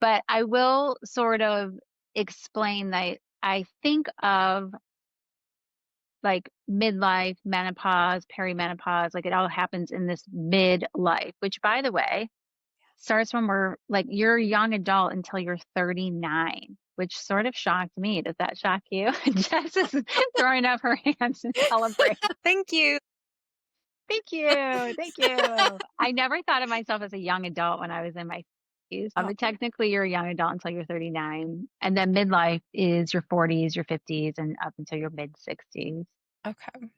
But I will sort of explain that I think of like midlife, menopause, perimenopause, like it all happens in this midlife, which by the way, starts when we're like you're a young adult until you're 39, which sort of shocked me. Does that shock you? Jess is throwing up her hands in celebration. Thank you. Thank you. Thank you. I never thought of myself as a young adult when I was in my 50s. Oh, But technically, you're a young adult until you're 39. And then midlife is your 40s, your 50s, and up until your mid 60s. okay.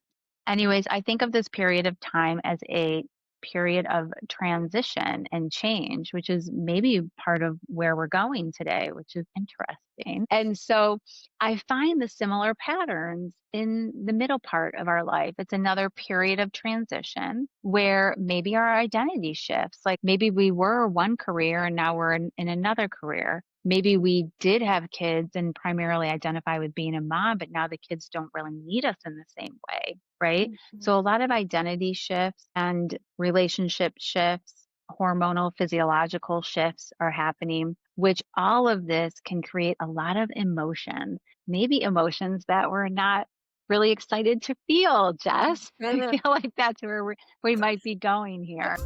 Anyways, I think of this period of time as a period of transition and change, which is maybe part of where we're going today, which is interesting. And so I find the similar patterns in the middle part of our life. It's another period of transition where maybe our identity shifts. Like maybe we were one career and now we're in another career. Maybe we did have kids and primarily identify with being a mom, but now the kids don't really need us in the same way, right? Mhm. So a lot of identity shifts and relationship shifts, hormonal, physiological shifts are happening, which all of this can create a lot of emotion, maybe emotions that we're not really excited to feel, Jess. I Uh, feel like that's where we might be going here.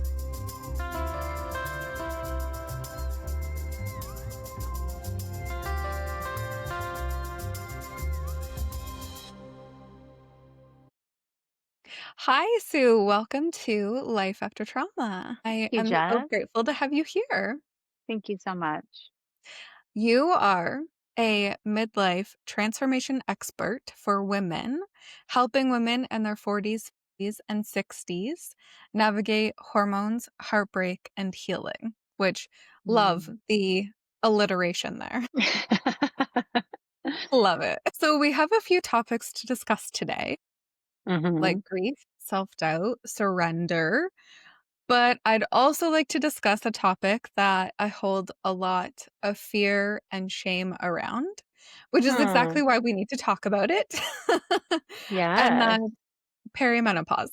Hi, Sue. Welcome to Life After Trauma. I Thank you, am so Jess. grateful to have you here. Thank you so much. You are a midlife transformation expert for women, helping women in their 40s, 50s, and 60s navigate hormones, heartbreak, and healing, which love Mm. the alliteration there. Love it. So, we have a few topics to discuss today, Hmm. like grief, self doubt, surrender. But I'd also like to discuss a topic that I hold a lot of fear and shame around, which is Hmm. exactly why we need to talk about it. And Yes. that's perimenopause.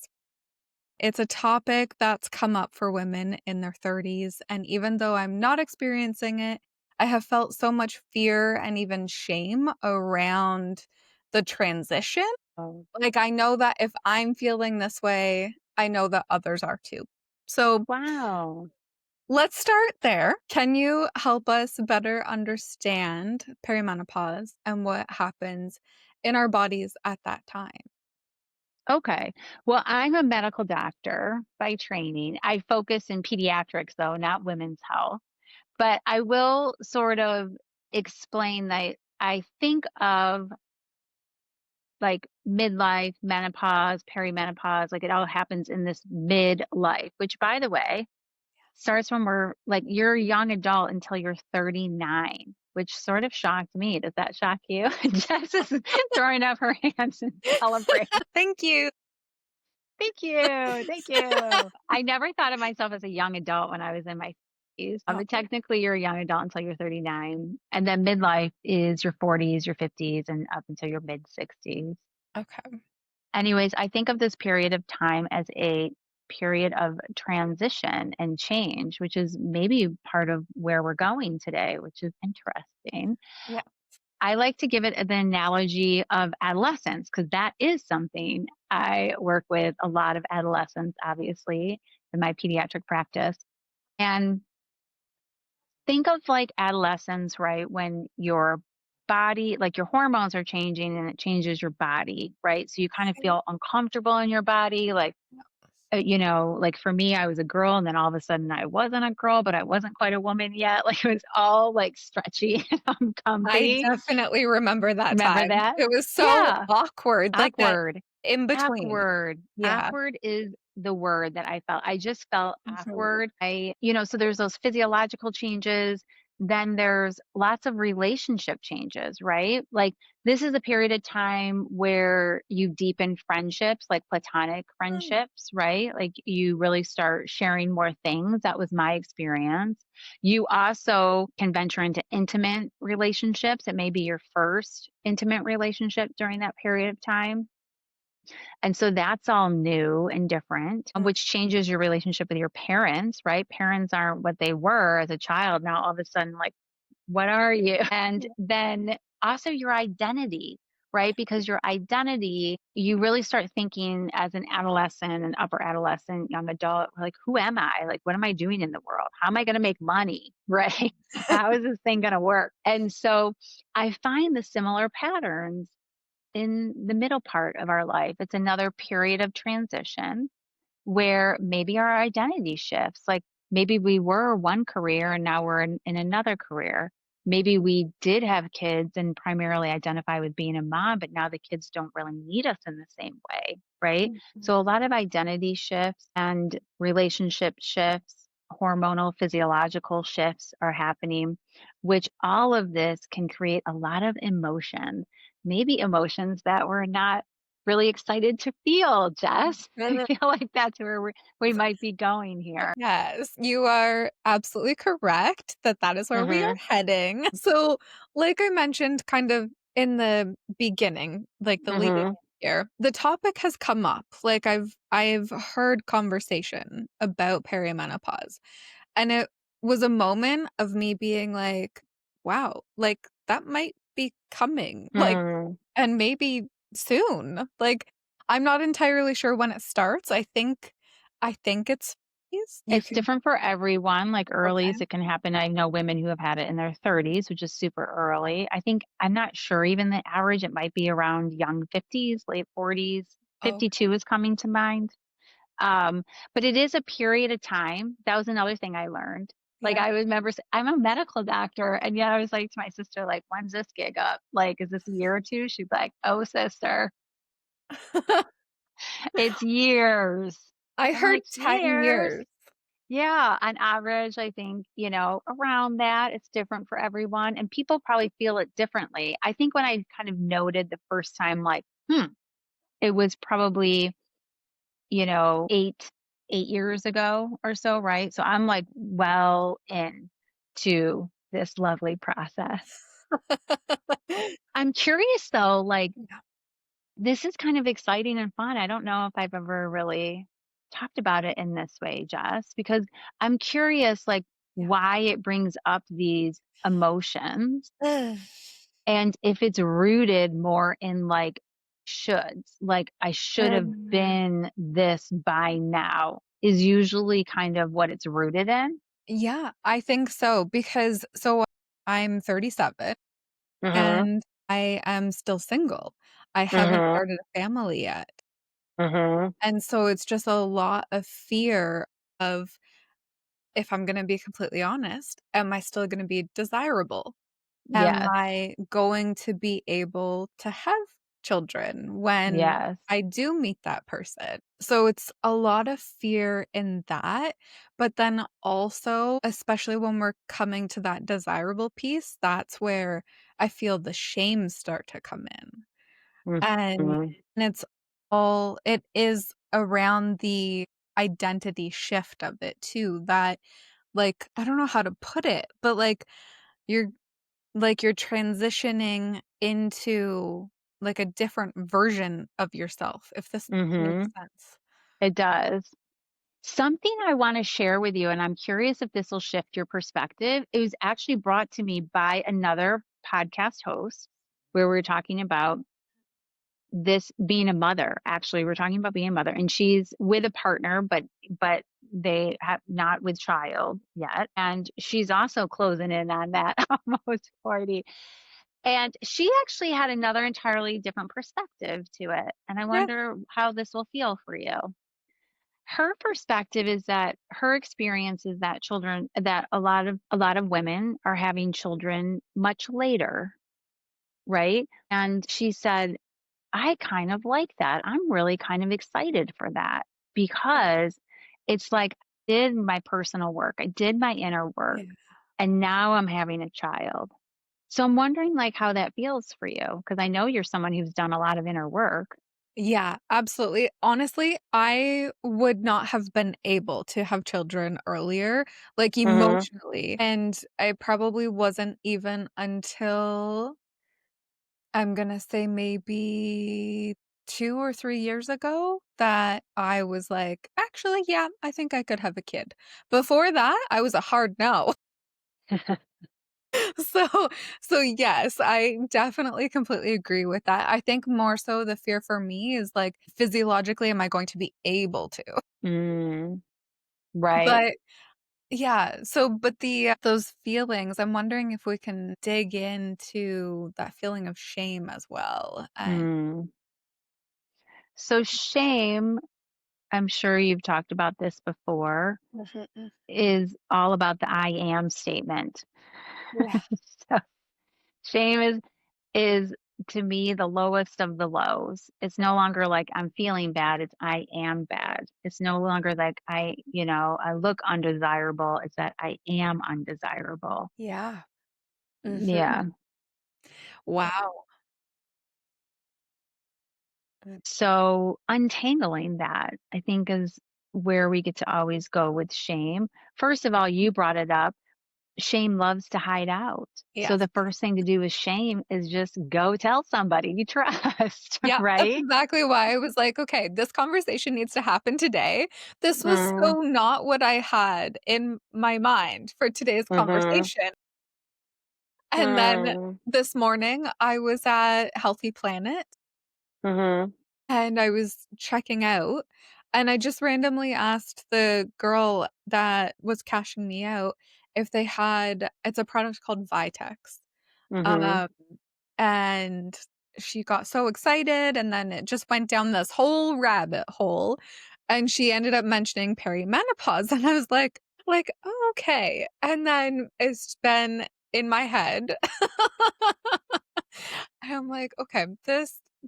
It's a topic that's come up for women in their 30s. And even though I'm not experiencing it, I have felt so much fear and even shame around the transition. Oh, Like, I know that if I'm feeling this way, I know that others are too. So, wow. let's start there. Can you help us better understand perimenopause and what happens in our bodies at that time? Okay. Well, I'm a medical doctor by training. I focus in pediatrics, though, not women's health. But I will sort of explain that I think of like midlife, menopause, perimenopause, like it all happens in this midlife, which by the way, starts when we're like you're a young adult until you're 39, which sort of shocked me. Does that shock you? Jess is throwing up her hands in celebration. Thank you. Thank you. Thank you. I never thought of myself as a young adult when I was in my 50s. Oh, But technically, you're a young adult until you're 39. And then midlife is your 40s, your 50s, and up until your mid 60s. okay. Anyways, I think of this period of time as a period of transition and change, which is maybe part of where we're going today, which is interesting. Yeah. I like to give it the analogy of adolescence because that is something I work with a lot of adolescents, obviously, in my pediatric practice. And think of like adolescence, right? When your body, like your hormones are changing and it changes your body, right? So you kind of Okay. feel uncomfortable in your body. Like, like for me, I was a girl and then all of a sudden I wasn't a girl, but I wasn't quite a woman yet. Like it was all like stretchy and I uncomfy. definitely remember that Remember time. that? It was so Yeah. awkward, like that Awkward. in between. Awkward. Yeah. Awkward is the word that I felt. I just felt Mhm. awkward. So there's those physiological changes. Then there's lots of relationship changes, right? Like this is a period of time where you deepen friendships, like platonic Mm. friendships, right? Like you really start sharing more things. That was my experience. You also can venture into intimate relationships. It may be your first intimate relationship during that period of time. And so that's all new and different, which changes your relationship with your parents, right? Parents aren't what they were as a child. Now, all of a sudden, like What are you? And then also your identity, right? Because your identity, you really start thinking as an adolescent, an upper adolescent, young adult, like, who am I? Like, what am I doing in the world? How am I going to make money? Right? How is this thing going to work? And so I find the similar patterns in the middle part of our life. It's another period of transition where maybe our identity shifts. Like maybe we were one career and now we're in another career. Maybe we did have kids and primarily identify with being a mom, but now the kids don't really need us in the same way, right? So a Mhm. lot of identity shifts and relationship shifts, hormonal, physiological shifts are happening, which all of this can create a lot of emotion, maybe emotions that we're not really excited to feel, Jess. I feel like that's where we might be going here. Yes, you are absolutely correct that that is where we are Mhm, heading. So, like I mentioned kind of in the beginning, like the leading mhm, here, the topic has come up. Like I've heard conversation about perimenopause, and it was a moment of me being like, wow, like that might be coming. Like mm. and maybe soon. Like I'm not entirely sure when it starts. I think it's you It's can different for everyone, like, okay. earlys, it can happen. I know women who have had it in their 30s, which is super early. I think I'm not sure even the average, it might be around young 50s, late 40s. Oh, 52 is coming to mind. Um, but it is a period of time. That was another thing I learned. Like, yeah. I remember I'm a medical doctor, and yet I was like to my sister, like, "When's this gig up? Like, is this a year or 2?" She's like, "Oh, sister, it's years." I I'm heard like, 10 "Years?" years. Yeah, on average, I think, around that, it's different for everyone, and people probably feel it differently. I think when I kind of noted the first time, like, it was probably, 8 years ago or so, right? So I'm, like, well into this lovely process. I'm curious though, like, Yeah, this is kind of exciting and fun. I don't know if I've ever really talked about it in this way, Jess, because I'm curious, like, yeah. why it brings up these emotions Ugh. and if it's rooted more in like shoulds, like I should have Um, been this by now is usually kind of what it's rooted in. yeah, I think so because I'm 37 Mhm. and I am still single. I haven't Mhm. started a family yet. Mhm. And so it's just a lot of fear of, if I'm gonna be completely honest, am I still gonna be desirable? Am Yes. I going to be able to have children when Yes. I do meet that person? So it's a lot of fear in that, but then also, especially when we're coming to that desirable piece, that's where I feel the shame start to come in. And Mhm. it is around the identity shift of it too that, like, I don't know how to put it, but, you're you're transitioning into, like, a different version of yourself, if this makes Mhm. sense. It does. Something I want to share with you, and I'm curious if this will shift your perspective. It was actually brought to me by another podcast host where we were talking about this being a mother. Actually, we're talking about being a mother, and she's with a partner, but they have not with child yet. And she's also closing in on that almost 40. And she actually had another entirely different perspective to it. And I Yeah, wonder how this will feel for you. Her perspective is that her experience is that children that a lot of women are having children much later, right? And she said, "I kind of like that. I'm really kind of excited for that because it's like I did my personal work. I did my inner work, yeah. and now I'm having a child." So I'm wondering like how that feels for you because I know you're someone who's done a lot of inner work. Yeah, absolutely. Honestly, I would not have been able to have children earlier, like, Mhm. emotionally, and I probably wasn't even until I'm gonna say maybe 2 or 3 years ago that I was like, "Actually, yeah, I think I could have a kid." Before that, I was a hard no. So so yes, I definitely completely agree with that. I think more so the fear for me is, like, physiologically, am I going to be able to? Mm, right. But yeah, so but those feelings, I'm wondering if we can dig into that feeling of shame as well, and Mm. So shame, I'm sure you've talked about this before, Mhm. is all about the I am statement. Yeah. So shame is to me the lowest of the lows. It's no longer like I'm feeling bad, it's I am bad. It's no longer like I look undesirable, it's that I am undesirable. Yeah. Yeah. Mhm. Wow. Mm, So untangling that, I think, is where we get to always go with shame. First of all, you brought it up. Shame loves to hide out. So yes. the first thing to do with shame is just go tell somebody you trust, Yeah, that's right? exactly why I was like, "Okay, this conversation needs to happen today." This was Mm, so not what I had in my mind for today's mhm, conversation. And then mm, this morning, I was at Healthy Planet, mhm, and I was checking out, and I just randomly asked the girl that was cashing me out if they had it's a product called Vitex. mhm, Um, and she got so excited, and then it just went down this whole rabbit hole, and she ended up mentioning perimenopause, and I was like, "Oh, okay." And then it's been in my head. I'm like, "Okay,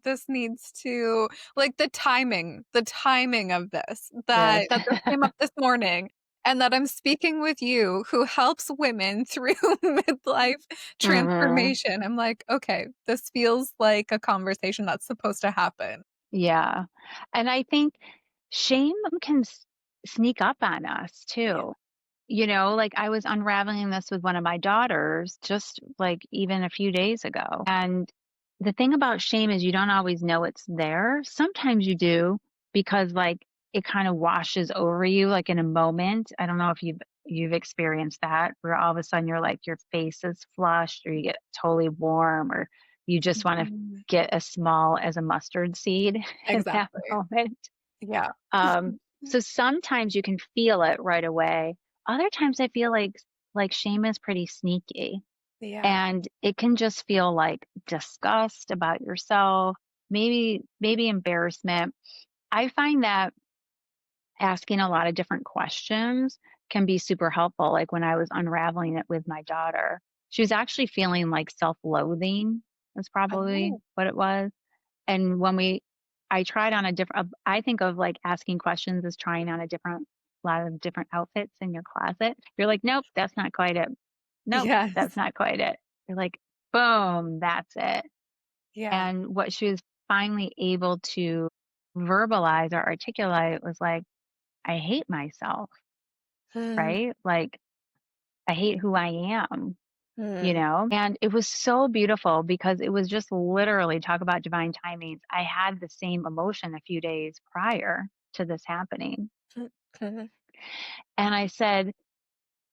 this needs to" like, the timing of this, yes. that this came up this morning, and that I'm speaking with you who helps women through midlife Mhm. transformation. I'm like, "Okay, this feels like a conversation that's supposed to happen." Yeah. And I think shame can sneak up on us Yeah. too. Like I was unraveling this with one of my daughters just like even a few days ago. And the thing about shame is you don't always know it's there. Sometimes you do because like it kind of washes over you like in a moment. I don't know if you've experienced that where all of a sudden you're like your face is flushed or you get totally warm or you just want to Mhm. get as small as a mustard seed in that Exactly. moment. Yeah. So sometimes you can feel it right away. Other times I feel like shame is pretty sneaky Yeah. and it can just feel like disgust about yourself, maybe embarrassment. I find that asking a lot of different questions can be super helpful. Like when I was unraveling it with my daughter, she was actually feeling like self-loathing was probably Oh. what it was. And I tried on a different, I think of like asking questions as trying on lot of different outfits in your closet. You're like, nope, that's not quite it. Nope, that's Yes. not quite it. You're like, boom, that's it. Yeah. And what she was finally able to verbalize or articulate was like, I hate myself, Mm, right? Like, I hate who I am, mm, And it was so beautiful because it was just literally talk about divine timings. I had the same emotion a few days prior to this happening. mm, mhm. And I said,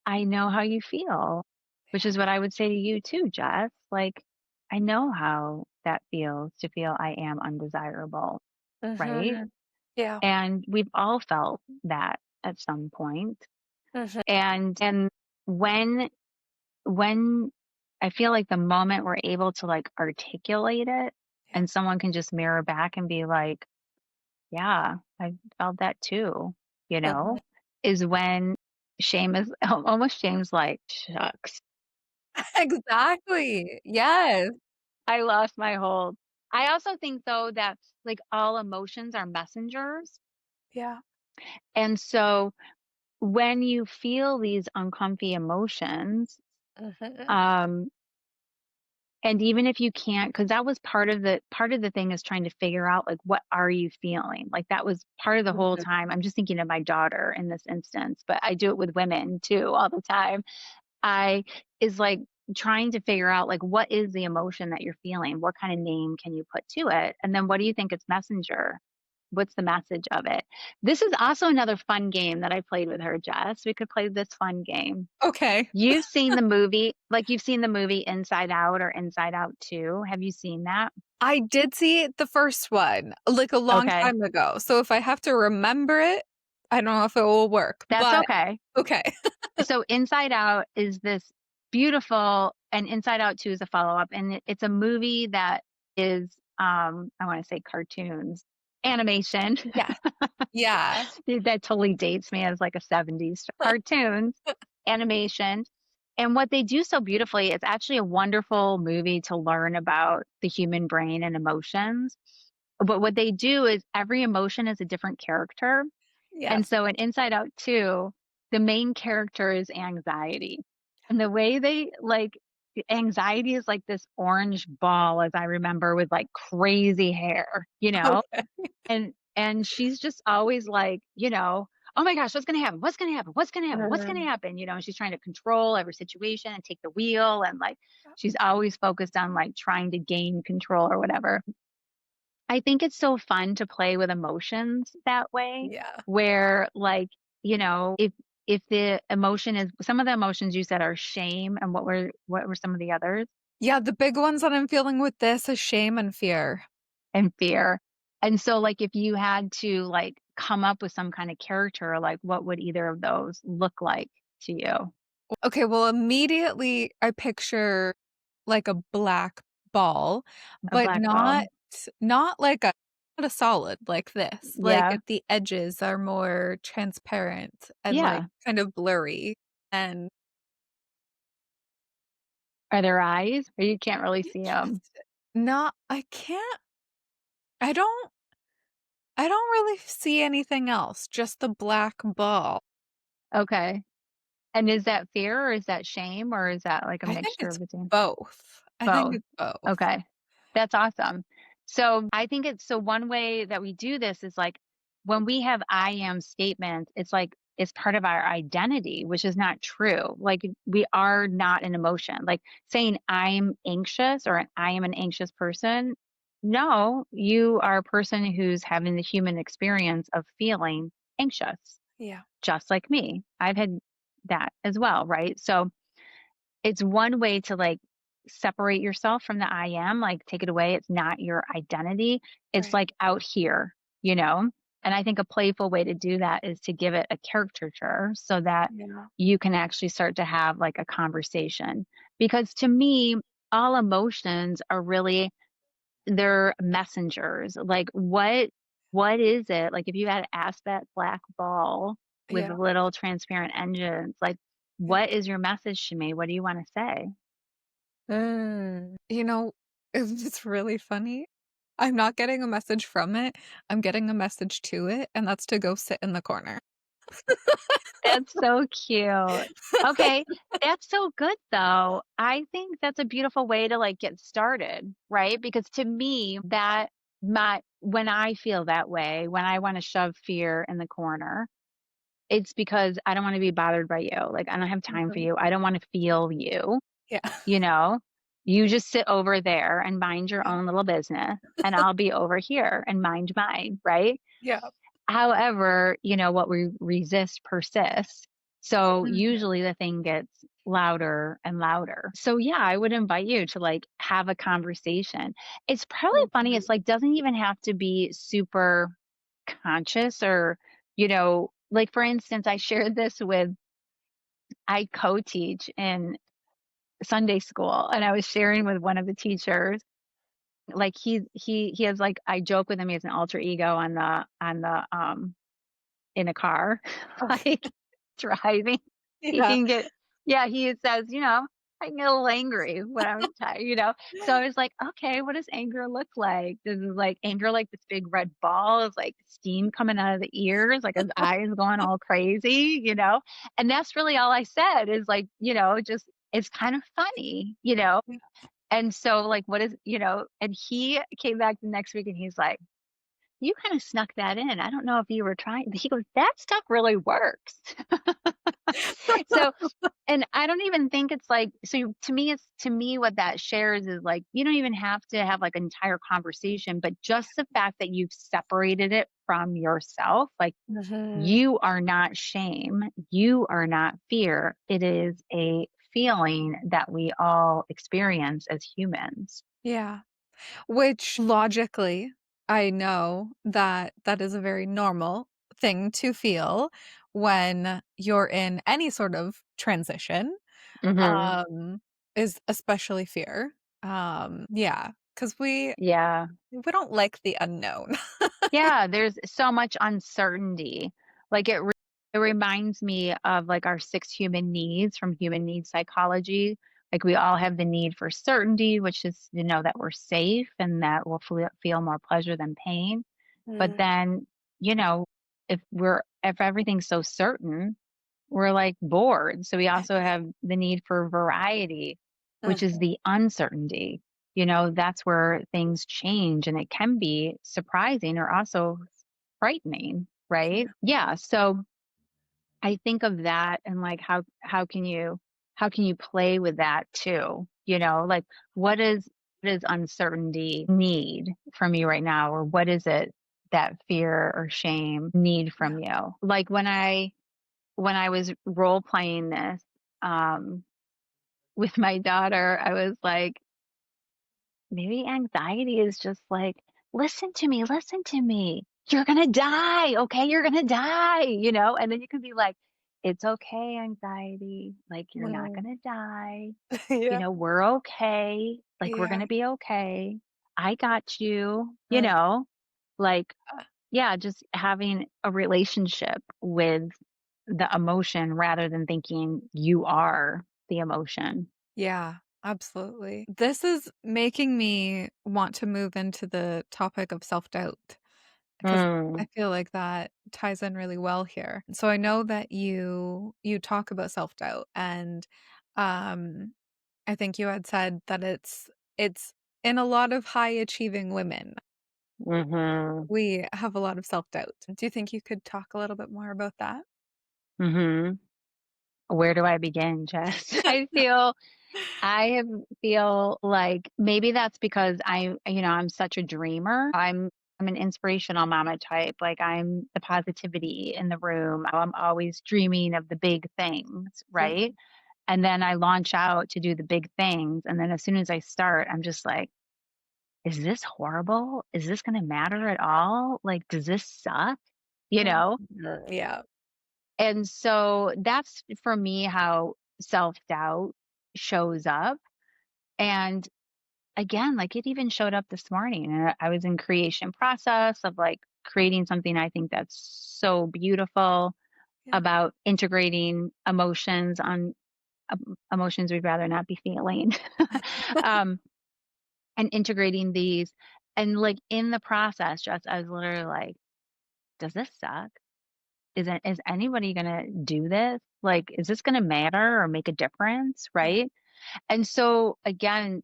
I know how you feel, which is what I would say to you too, Jess. Like, I know how that feels to feel I am undesirable, right? Mhm. Yeah. And we've all felt that at some point. Mhm. And when when I feel like the moment we're able to like articulate it Yeah. and someone can just mirror back and be like, yeah, I felt that too, you know, Mhm. is when shame is almost shame's like, shucks, Exactly. Yes. I lost my hold. I also think though that like all emotions are messengers. Yeah. And so when you feel these uncomfy emotions, Mhm. um, and even if you can't, because that was part of the thing is trying to figure out, like, what are you feeling? Like, that was part of the whole Mhm. time. I'm just thinking of my daughter in this instance, but I do it with women too all the time. I is, like, trying to figure out, like, what is the emotion that you're feeling? What kind of name can you put to it? And then what do you think its messenger? what's the message of it? This is also another fun game that I played with her, Jess. We could play this fun game. Okay. You've seen the movie Inside Out or Inside Out 2. Have you seen that? I did see the first one, like, a long Okay. time ago, so if I have to remember it, I don't know if it will work, That's but okay. okay. So Inside Out is this beautiful, and Inside Out 2 is a follow-up, and it's a movie that is, I wanna say cartoons, animation. Yes. Yeah. That totally dates me as like a '70s cartoons, animation, and what they do so beautifully, it's actually a wonderful movie to learn about the human brain and emotions, but what they do is every emotion is a different character, and Yes. so in Inside Out 2, the main character is anxiety. And the way they like anxiety is like this orange ball, as I remember, with like crazy hair, you know? Okay. And she's just always like, "Oh my gosh, what's gonna happen? What's gonna happen? What's gonna happen? What's gonna happen?" And she's trying to control every situation and take the wheel and like she's always focused on like trying to gain control or whatever. I think it's so fun to play with emotions that way, Yeah. where like, if the emotion is some of the emotions you said are shame, and what were some of the others? Yeah, the big ones that I'm feeling with this is shame and fear. And fear. And so like if you had to like come up with some kind of character, like what would either of those look like to you? Okay, well, immediately I picture, like, a black ball, A but black not ball. not like a not a solid like this, like, Yeah. if the edges are more transparent and, like, Yeah. kind of blurry, and Are there eyes? Or you can't really see them? interesting. Not I can't I don't I don't really see anything else, just the black ball. Okay. And is that fear or is that shame or is that like a I think mixture it's of the two? both. I think Both. it's both. Okay. That's awesome. So I think one way that we do this is like when we have I am statements, it's like it's part of our identity, which is not true. Like we are not an emotion. Like saying I'm anxious or I am an anxious person. No, you are a person who's having the human experience of feeling anxious, Yeah, just like me. I've had that as well, right? So it's one way to, like, separate yourself from the I am, like, take it away, it's not your identity, it's, right. like, out here, you know? And I think a playful way to do that is to give it a caricature so that Yeah, you can actually start to have, like, a conversation. Because to me, all emotions are really they're messengers. Like, what is it? Like, if you had to ask that black ball with yeah, little transparent engines, like, yeah. what is your message to me? What do you wanna say? You know, it's really funny. I'm not getting a message from it, I'm getting a message to it, and that's to go sit in the corner. That's so cute. Okay, that's so good, though. I think that's a beautiful way to, like, get started, right? Because to me, that my when I feel that way, when I wanna shove fear in the corner, it's because I don't wanna be bothered by you. Like, I don't have time for Mhm. you. I don't wanna feel you. Yeah. You know? You just sit over there and mind your Yeah. own little business, and I'll be over here and mind mine, right? Yeah. However, what we resist persists. So Mhm. usually the thing gets louder and louder. So yeah, I would invite you to like have a conversation. It's probably funny. Mhm. It's like doesn't even have to be super conscious or, like for instance, I shared this with I co-teach in Sunday school, and I was sharing with one of the teachers, like, he has, like I joke with him, he has an alter ego in a car, Okay. like, driving. He Yeah. can get yeah, he says, "I can get a little angry when I'm tired." So I was like, "Okay, what does anger look like? Does it like anger like this big red ball? Is like steam coming out of the ears? Like his eyes going all crazy?" And that's really all I said is like, just it's kind of funny. Yeah. And so, like, what is and he came back the next week and he's like, you kind of snuck that in. I don't know if you were trying." He goes, "That stuff really works." So, and I don't even think it's like, to me, what that shares is like, you don't even have to have like an entire conversation, but just the fact that you've separated it from yourself, like, Mhm. you are not shame, you are not fear. It is a feeling that we all experience as humans. Yeah. Which logically, I know that that is a very normal thing to feel when you're in any sort of transition, Mhm. um, is especially fear. Yeah, because Yeah. we don't like the unknown. Yeah, there's so much uncertainty. Like, it reminds me of, like, our 6 human needs from human needs psychology. Like, we all have the need for certainty, which is to know that we're safe and that we'll feel more pleasure than pain. But Mm, then, you know, if everything's so certain, we're, like, bored. So we also have the need for variety, which is mhm, the uncertainty. That's where things change, and it can be surprising or also frightening, right? yeah, Yeah, so I think of that and, like, how can you play with that too? Like, what is uncertainty need from you right now? Or what is it that fear or shame need yeah. from you? Like, when I was role playing this, um, with my daughter, I was like, maybe anxiety is just like, listen to me, listen to me. You're gonna die, okay? You're gonna die. And then you can be like, it's okay, anxiety. Like, you're not Mm. gonna die. Yeah, We're okay. Like, we're yeah, gonna be okay. I got you, uh, like, yeah, just having a relationship with the emotion rather than thinking you are the emotion. yeah, absolutely. This is making me want to move into the topic of self-doubt. 'Cause I Mm, feel like that ties in really well here. So I know that you talk about self-doubt and, um, I think you had said that it's in a lot of high achieving women. mhm, We have a lot of self-doubt. Do you think you could talk a little bit more about that? mhm. Where do I begin, Jess? I feel like maybe that's because I'm such a dreamer. I'm an inspirational mama type. Like, I'm the positivity in the room. I'm always dreaming of the big things, Yeah. right? And then I launch out to do the big things, and then as soon as I start, I'm just like, "Is this horrible? Is this gonna matter at all? Like, does this suck?" You know? Mhm. Yeah. And so that's for me how self-doubt shows up. And again, like, it even showed up this morning. And I was in creation process of like creating something I think that's so beautiful Yeah. about integrating emotions we'd rather not be feeling. um, and integrating these. And like in the process, just I was literally like, does this suck? Is anybody gonna do this? Like, is this gonna matter or make a difference, Yeah. right? And so again,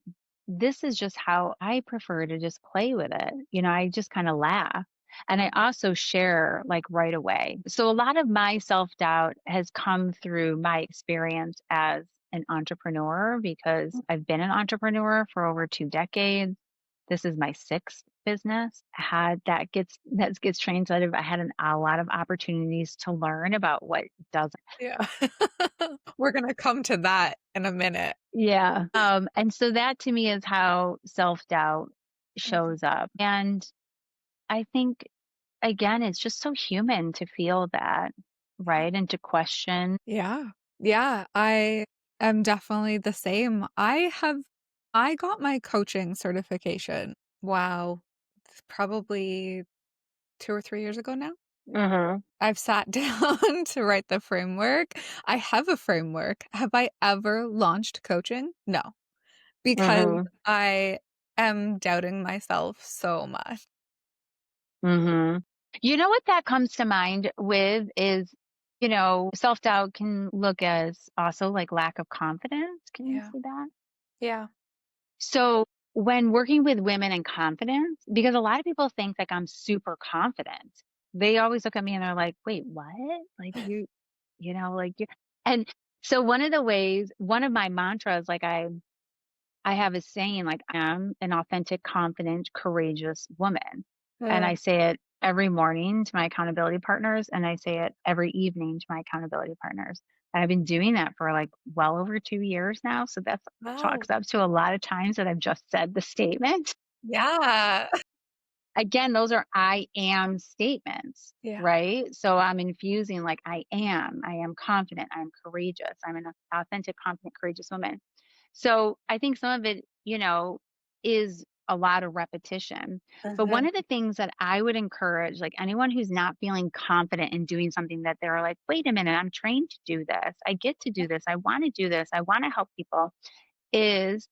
this is just how I prefer to just play with it. I just kind of laugh. And I also share like right away. So a lot of my self-doubt has come through my experience as an entrepreneur because I've been an entrepreneur for over 2 decades. This is my sixth business. I had that gets translated. I had a lot of opportunities to learn about what doesn't. Yeah. We're gonna come to that in a minute. Yeah. And so that to me is how self-doubt Mhm. shows up. And I think, again, it's just so human to feel that, Yeah. right? And to question. Yeah. Yeah, I am definitely the same. I got my coaching certification. Wow. It's probably 2 or 3 years ago now. Mhm. I've sat down to write the framework. I have a framework. Have I ever launched coaching? No, because Mhm. I am doubting myself so much. Mhm. You know what that comes to mind with is, self-doubt can look as also like lack of confidence. Can you Yeah. see that? Yeah. So when working with women in confidence, because a lot of people think like I'm super confident. They always look at me and they're like, "Wait, what? Like like you." And so one of my mantras, like I have a saying like, "I am an authentic, confident, courageous woman." And Uh, I say it every morning to my accountability partners, and I say it every evening to my accountability partners. And I've been doing that for like well over 2 years now. So that's wow. chalks up to a lot of times that I've just said the statement. Yeah. Again, those are I am statements, Yeah. right? So I'm infusing like I am confident, I'm courageous, I'm an authentic, confident, courageous woman. So I think some of it, is a lot of repetition. But one Uh-huh. of the things that I would encourage, like anyone who's not feeling confident in doing something that they're like, wait a minute, I'm trained to do this. I get to Yeah. do this. I want to do this. I want to help people is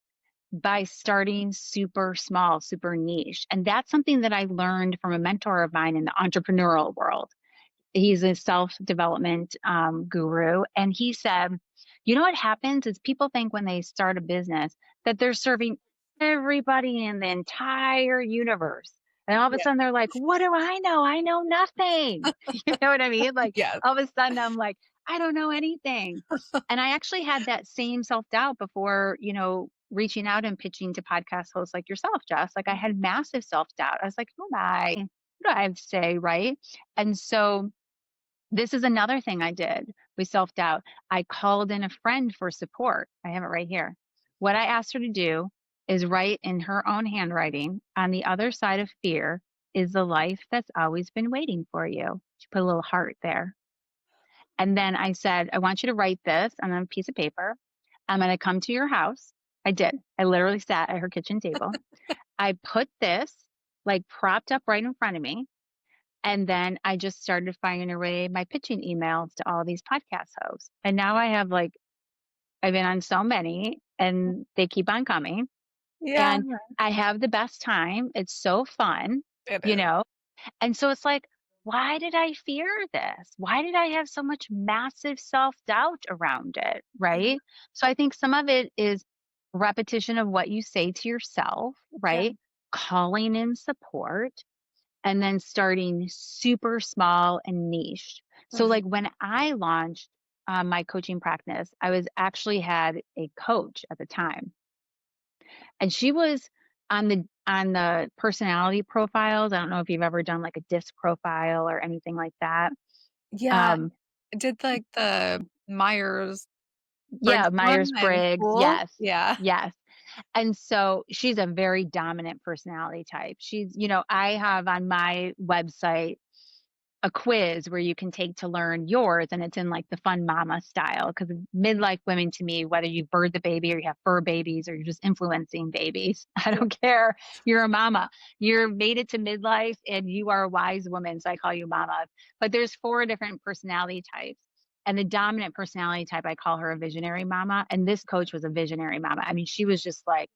by starting super small, super niche. And that's something that I learned from a mentor of mine in the entrepreneurial world. He's a self-development guru. And he said, what happens is people think when they start a business that they're serving everybody in the entire universe. And all of a Yeah. sudden they're like, what do I know? I know nothing. You know what I mean? Like Yes. all of a sudden I'm like, I don't know anything. And I actually had that same self-doubt before, reaching out and pitching to podcast hosts like yourself, Jess. Like I had massive self-doubt. I was like, who am I? What do I have to say? Right. And so this is another thing I did with self doubt. I called in a friend for support. I have it right here. What I asked her to do is write in her own handwriting, on the other side of fear is the life that's always been waiting for you. She put a little heart there. And then I said, I want you to write this on a piece of paper. I'm going to come to your house. I did. I literally sat at her kitchen table. I put this like propped up right in front of me. And then I just started firing away my pitching emails to all these podcast hosts. And now I have I've been on so many and they keep on coming. Yeah. And I have the best time. It's so fun, It you is. know? And so it's like, why did I fear this? Why did I have so much massive self doubt around it? Yeah. Right. So I think some of it is repetition of what you say to yourself, Yeah. right? Calling in support and then starting super small and niche. So Mhm. like when I launched my coaching practice, I was actually had a coach at the time, and she was on the personality profiles. I don't know if you've ever done like a disc profile or anything like that. Yeah. Um, Did, like, the yeah, Myers-Briggs one Myers in Briggs. school? Yes, Yeah. yes. And so she's a very dominant personality type. I have on my website a quiz where you can take to learn yours, and it's in like the fun mama style, because midlife women, to me, whether you birth the baby or you have fur babies or you're just influencing babies, I Yeah. don't care. You're a mama. You're made it to midlife and you are a wise woman. So I call you mama. But there's 4 different personality types. And the dominant personality type, I call her a visionary mama. And this coach was a visionary mama. I mean, she was just like,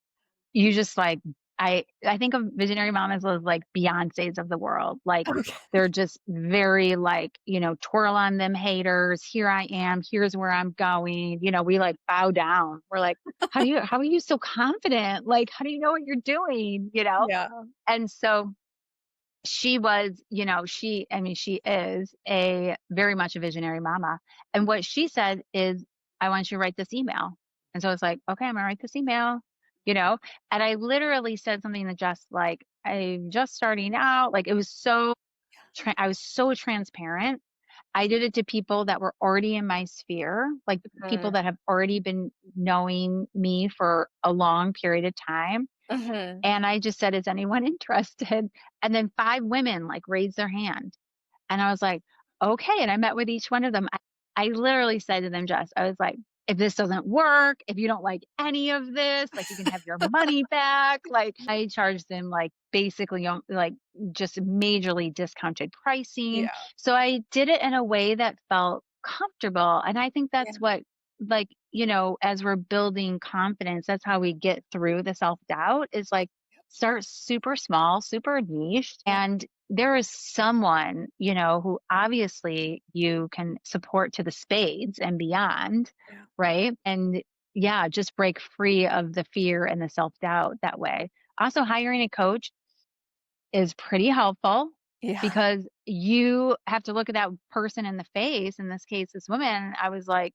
you just like I think of visionary mamas as like Beyoncés of the world. Like Okay. they're just very like, twirl on them haters. Here I am. Here's where I'm going. We like bow down. We're like, how are you so confident? Like, how do you know what you're doing? Yeah. And so she was, she is a very much a visionary mama. And what she said is, I want you to write this email. And so I was like, okay, I'm gonna write this email, you know? And I literally said something that just like, I'm just starting out. Like it was I was so transparent. I did it to people that were already in my sphere, like people Mhm. that have already been knowing me for a long period of time. Mhm. And I just said, is anyone interested? And then 5 women like raised their hand. And I was like, okay. And I met with each one of them. I literally said to them, Jess, I was like, if this doesn't work, if you don't like any of this, like you can have your money back. Like I charged them like basically like just majorly discounted pricing. Yeah. So I did it in a way that felt comfortable. And I think Yeah. that's what, like, as we're building confidence, that's how we get through the self doubt is like start super small, super niche. Yeah. And there is someone, who obviously you can support to the spades and beyond, Yeah. right? And yeah, just break free of the fear and the self doubt that way. Also, hiring a coach is pretty helpful Yeah. because you have to look at that person in the face. In this case, this woman, I was like,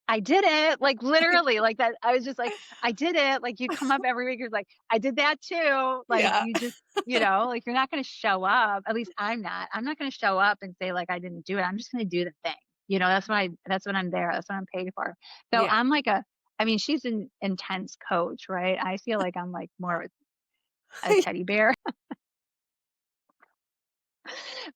I did it, like, literally, like that. I was just like, I did it. Like, you'd come up every week, you're like, I did that too. Like, Yeah. you just, like, you're not going to show up. At least I'm not. I'm not going to show up and say, like, I didn't do it. I'm just going to do the thing. That's what I'm there. That's what I'm paid for. So Yeah. I'm like I mean, she's an intense coach, right? I feel like I'm like more of a teddy bear.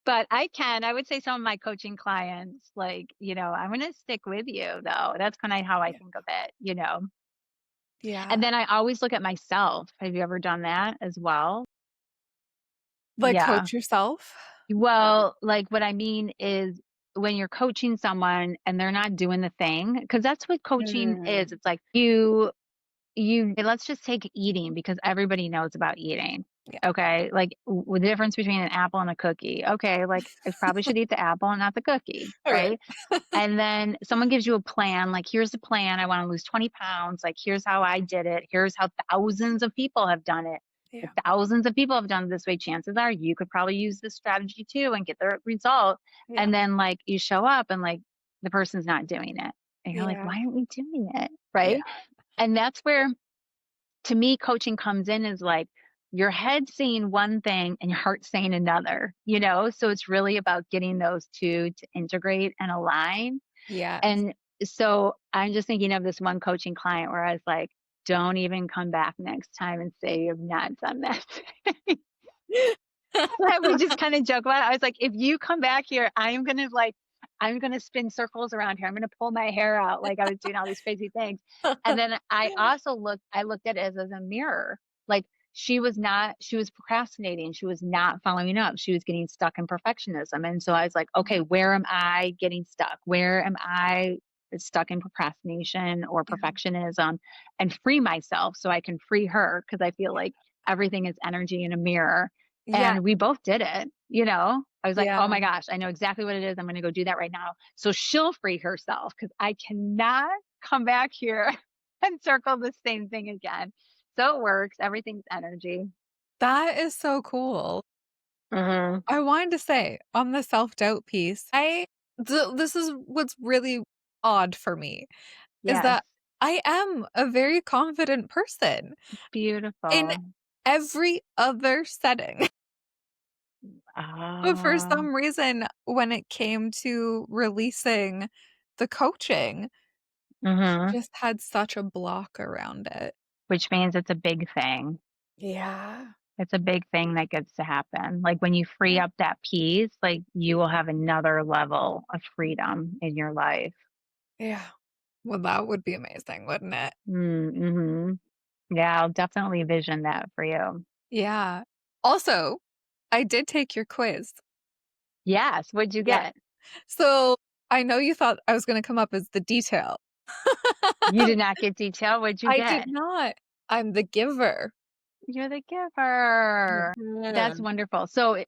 But I would say some of my coaching clients, like, I'm going to stick with you though. That's kind of how I Yeah. think of it. And Yeah. then I always look at myself. Have you ever done that as well? Like, Yeah. coach yourself? Well, like what I mean is when you're coaching someone and they're not doing the thing, because that's what coaching is. Mm. It's like let's just take eating because everybody knows about eating. Yeah. Okay. Like the difference between an apple and a cookie. Okay. Like I probably should eat the apple and not the cookie. Alright. Right. And then someone gives you a plan, like, here's the plan. I want to lose 20 pounds. Like, here's how I did it. Here's how thousands of people have done it. If Yeah. thousands of people have done it this way, chances are you could probably use this strategy too and get the result. Yeah. And then, like, you show up and, like, the person's not doing it. And you're like, Yeah. why aren't we doing it? Yeah. Right. And that's where, to me, coaching comes in is like your head saying one thing and your heart saying another. So it's really about getting those two to integrate and align. Yes. And so I'm just thinking of this one coaching client where I was like, don't even come back next time and say you've not done that. We just kind of joke about it. I was like, if you come back here, I'm gonna spin circles around here. I'm gonna pull my hair out. Like I was doing all these crazy things. And then I looked at it as a mirror. Like she was procrastinating. She was not following up. She was getting stuck in perfectionism. And so I was like, okay, where am I getting stuck? Where am I stuck in procrastination or Yeah. perfectionism, and free myself so I can free her? Cause I feel Yeah. like everything is energy in a mirror, Yeah. and we both did it. I was like, Yeah. "Oh my gosh, I know exactly what it is. I'm gonna go do that right now." So she'll free herself because I cannot come back here and circle the same thing again. So it works. Everything's energy. That is so cool. Mhm. I wanted to say, on the self-doubt piece, this is what's really odd for me, is Yes. that I am a very confident person in Beautiful. every other setting. But for Ah. some reason, when it came to releasing the coaching, I Mhm. just had such a block around it. Which means it's a big thing. Yeah. It's a big thing that gets to happen. Like when you free Yeah. up that piece, like you will have another level of freedom in your life. Yeah. Well, that would be amazing, wouldn't it? Mhm. Yeah, I'll definitely vision that for you. Yeah. Also, I did take your quiz. Yes, what'd you Yeah. get? So, I know you thought I was gonna come up as the detail. You did not get detail, what'd you I did get? not. I'm the giver. You're the giver. That's Mhm. wonderful. So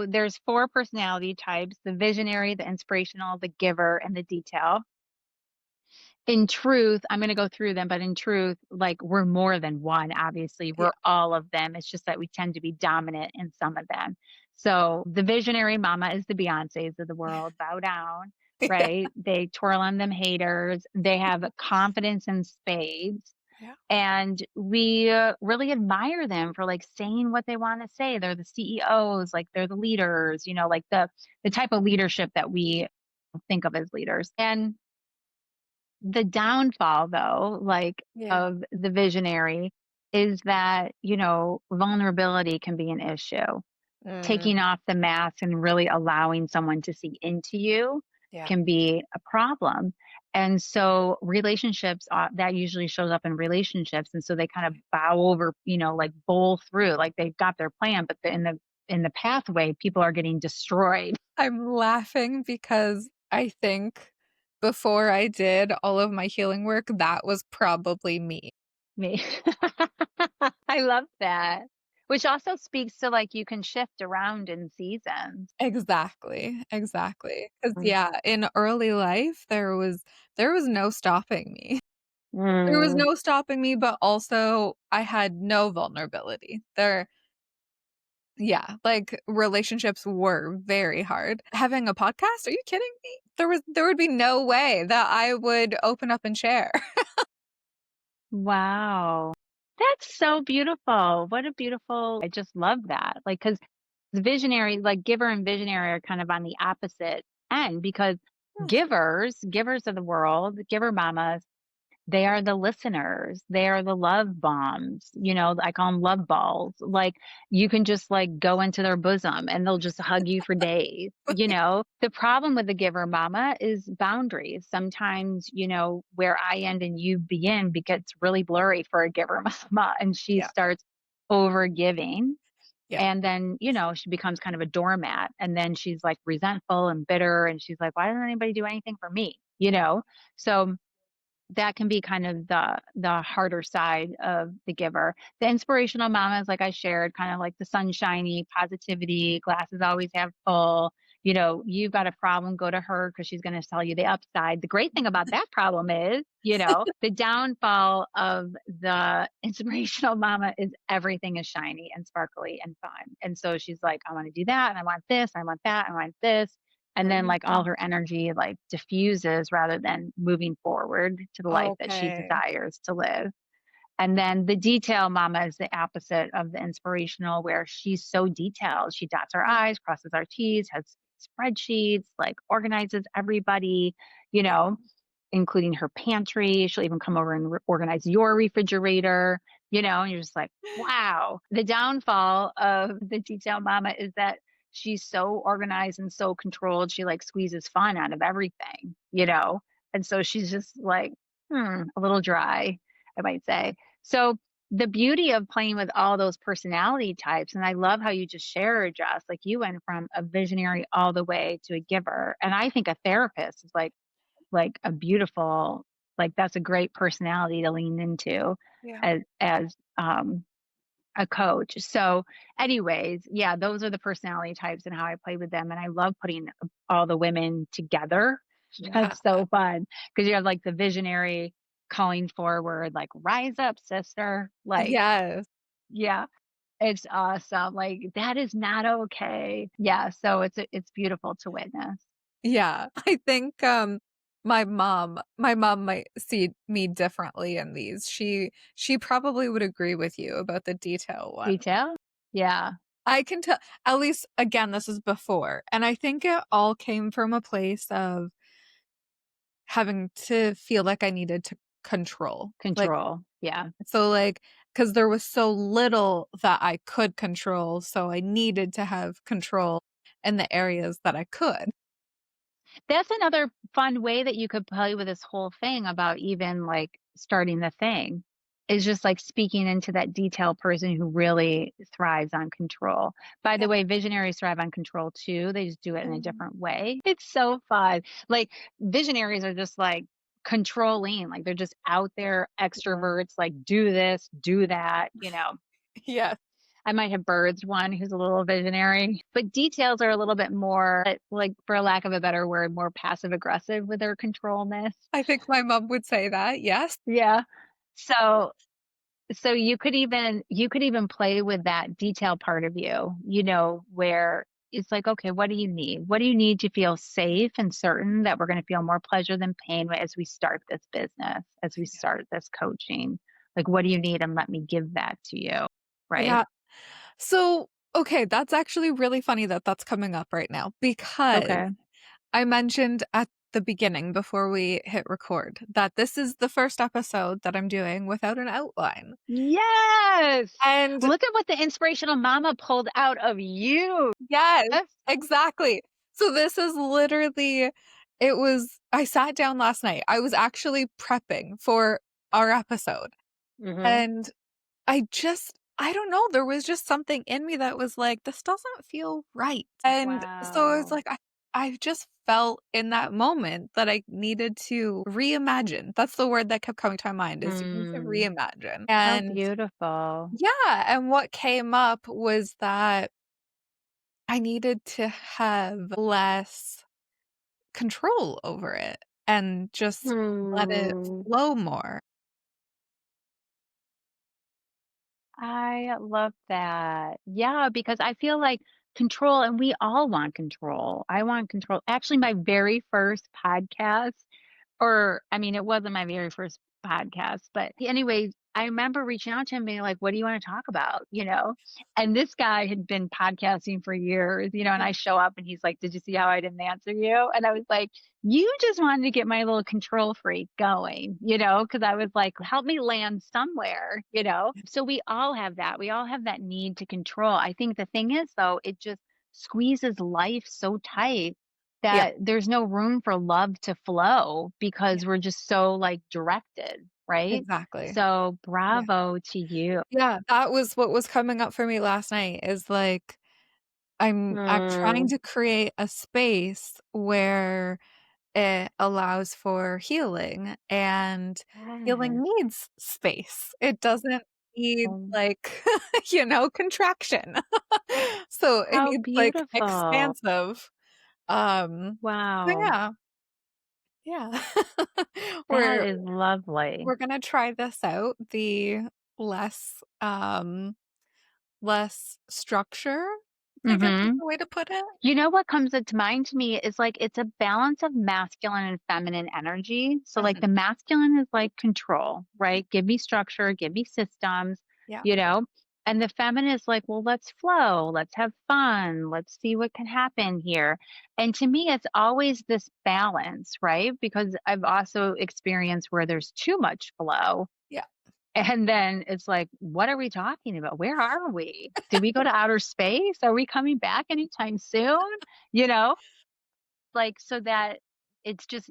there's 4 personality types: the visionary, the inspirational, the giver, and the detail. In truth, I'm gonna go through them, but in truth, like, we're more than one, obviously, Yeah. we're all of them, it's just that we tend to be dominant in some of them. So, the visionary mama is the Beyoncés of the world, bow down, Yeah. right? They twirl on them haters, they have confidence in spades, Yeah. and we, really admire them for, like, saying what they wanna say. They're the CEOs, like, they're the leaders, like, the type of leadership that we think of as leaders. And the downfall, though, like, Yeah. of the visionary is that, vulnerability can be an issue. Mm. Taking off the mask and really allowing someone to see into you Yeah. can be a problem. And so relationships, that usually shows up in relationships. And so they kind of bow over, like bowl through, like they've got their plan, but in the pathway, people are getting destroyed. I'm laughing because I think before I did all of my healing work, that was probably me. Me. I love that. Which also speaks to, like, you can shift around in seasons. Exactly, exactly. Because Mm. yeah, in early life, there was no stopping me. There was Mm. no stopping me, but also I had no vulnerability. Yeah, like, relationships were very hard. Having a podcast? Are you kidding me? There would be no way that I would open up and share. Wow. That's so beautiful. What a beautiful I just love that. Like, because the visionary, like giver and visionary are kind of on the opposite end because givers of the world, giver mamas, they are the listeners. They are the love bombs. I call them love balls. Like you can just like go into their bosom and they'll just hug you for days. The problem with the giver mama is boundaries. Sometimes, where I end and you begin gets really blurry for a giver mama and she Yeah, starts over giving. yeah. And then, she becomes kind of a doormat. And then she's like resentful and bitter. And she's like, why doesn't anybody do anything for me? So that can be kind of the harder side of the giver. The inspirational mamas, like I shared, kind of like the sunshiny positivity, glasses always half full. You've got a problem, go to her because she's going to tell you the upside. The great thing about that problem is, the downfall of the inspirational mama is everything is shiny and sparkly and fun. And so she's like, I want to do that, and I want this, I want that, I want this. And then like all Mhm. her energy like diffuses rather than moving forward to the life that she Okay. desires to live. And then the detail mama is the opposite of the inspirational, where she's so detailed. She dots her I's, crosses our T's, has spreadsheets, like organizes everybody, you Yeah. know, including her pantry. She'll even come over and organize your refrigerator, and you're just like, wow. The downfall of the detail mama is that she's so organized and so controlled. She like squeezes fun out of everything. And so she's just like, a little dry, I might say. So the beauty of playing with all those personality types, and I love how you just shared, Jess, like you went from a visionary all the way to a giver. And I think a therapist is like a beautiful, like that's a great personality to lean into Yeah. as a coach. So anyways, yeah, those are the personality types and how I play with them. And I love putting all the women together. Yeah. That's so fun because you have like the visionary calling forward, like rise up, sister. Like, Yes. yeah, it's awesome. Like that is not okay. Yeah. So it's beautiful to witness. Yeah. I think, my mom might see me differently in these. She probably would agree with you about the detail one. Detail. Yeah. I can tell at least, again, this is before, and I think it all came from a place of having to feel like I needed to control. Like, Control. Yeah. so, like, because there was so little that I could control, so I needed to have control in the areas that I could. That's another fun way that you could play with this whole thing about even like starting the thing is just like speaking into that detailed person who really thrives on control. By the Yeah. way, visionaries thrive on control too. They just do it in a Mhm. different way. It's so fun. Like visionaries are just like controlling, like they're just out there Yeah. extroverts, like do this, do that. Yeah. I might have birds one who's a little visionary, but details are a little bit more, like, for lack of a better word, more passive aggressive with their controlness. I think my mom would say that, yes. Yeah. So, so you could even play with that detail part of you, where it's like, okay, what do you need? What do you need to feel safe and certain that we're going to feel more pleasure than pain as we start this business, as we Yeah. start this coaching? Like, what do you need? And let me give that to you. Right. Yeah. So, okay, that's actually really funny that that's coming up right now because Okay. I mentioned at the beginning before we hit record that this is the first episode that I'm doing without an outline. Yes! And Look at what the inspirational mama pulled out of you. yes, Yes. exactly. So this is literally I sat down last night. I was actually prepping for our episode Mhm. and I don't know, there was just something in me that was like, "This doesn't feel right." And so it's Wow. like I just felt in that moment that I needed to reimagine. That's the word that kept coming to my mind is you need to Mm. reimagine. How And beautiful. yeah, and what came up was that I needed to have less control over it and just let it Hmm. flow more. I love that. Yeah, because I feel like control, and we all want control. I want control. Actually, my very first podcast, or I mean, it wasn't my very first podcast, but anyways, I remember reaching out to him being like, "What do you want to talk about?" And this guy had been podcasting for years, and Yeah, I show up and he's like, "Did you see how I didn't answer you?" And I was like, "You just wanted to get my little control freak going, because I was like, help me land somewhere. So we all have that. We all have that need to control. I think the thing is, though, it just squeezes life so tight yeah, that there's no room for love to flow yeah, because we're just so like directed, right? exactly. So Yeah. bravo to you. Yeah, that was what was coming up for me last night is, like, I'm trying Mm, to create a space where it allows for healing, and healing yes. needs space. It doesn't need, Um, like, contraction. So, it how needs, like, beautiful. expansive. Um, so Wow. yeah, yeah. That We're is lovely. we're gonna try this out, the less structure, I guess is Hmm. the way to put it. You know what comes to mind to me is like it's a balance of masculine and feminine energy. So like Mhm. the masculine is like control, right? Give me structure, give me systems, Yeah, you know? And the feminine is like, well, let's flow, let's have fun, let's see what can happen here. And to me, it's always this balance, right? Because I've also experienced where there's too much flow. yeah. And then it's like, what are we talking about? Where are we? Did we go to outer space? Are we coming back anytime soon? You know, like so that it's just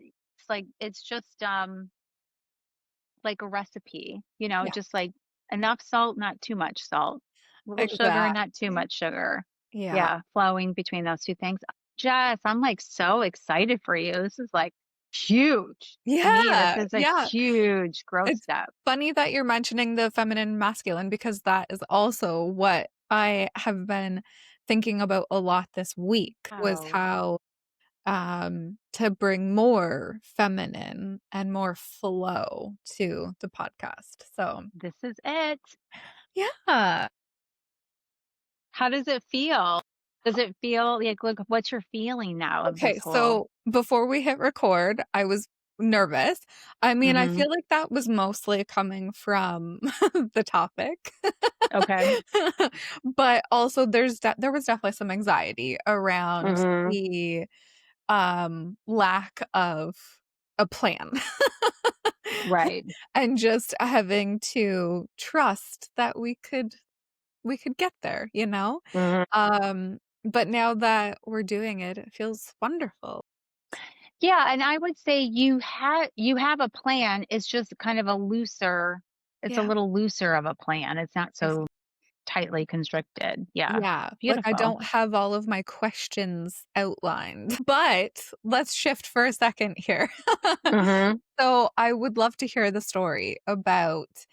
like a recipe, Yeah, just like enough salt, not too much salt. Little sugar, not too exactly. much sugar. Yeah. Yeah, flowing between those two things. Jess, I'm like so excited for you. This is like huge to me. This Yeah, is a yeah. huge growth It's step. funny that you're mentioning the feminine and masculine because that is also what I have been thinking about a lot this week was Wow, how, to bring more feminine and more flow to the podcast. So, this is it. yeah. How does it feel? Does it feel like look, what's your feeling now of this Okay, whole so before we hit record, I was nervous. I mean, I Mhm. feel like that was mostly coming from the topic. Okay. But also there was definitely some anxiety around Mhm. the, lack of a plan. Right. And just having to trust that we could get there, you know? Mhm. But now that we're doing it, it feels wonderful. Yeah, and I would say you have a plan, it's just kind of it's a Yeah, little looser of a plan. It's not so exactly. tightly constricted. Yeah. Yeah, like, I Beautiful. don't have all of my questions outlined, but let's shift for a second here. Mhm. So, I would love to hear the story about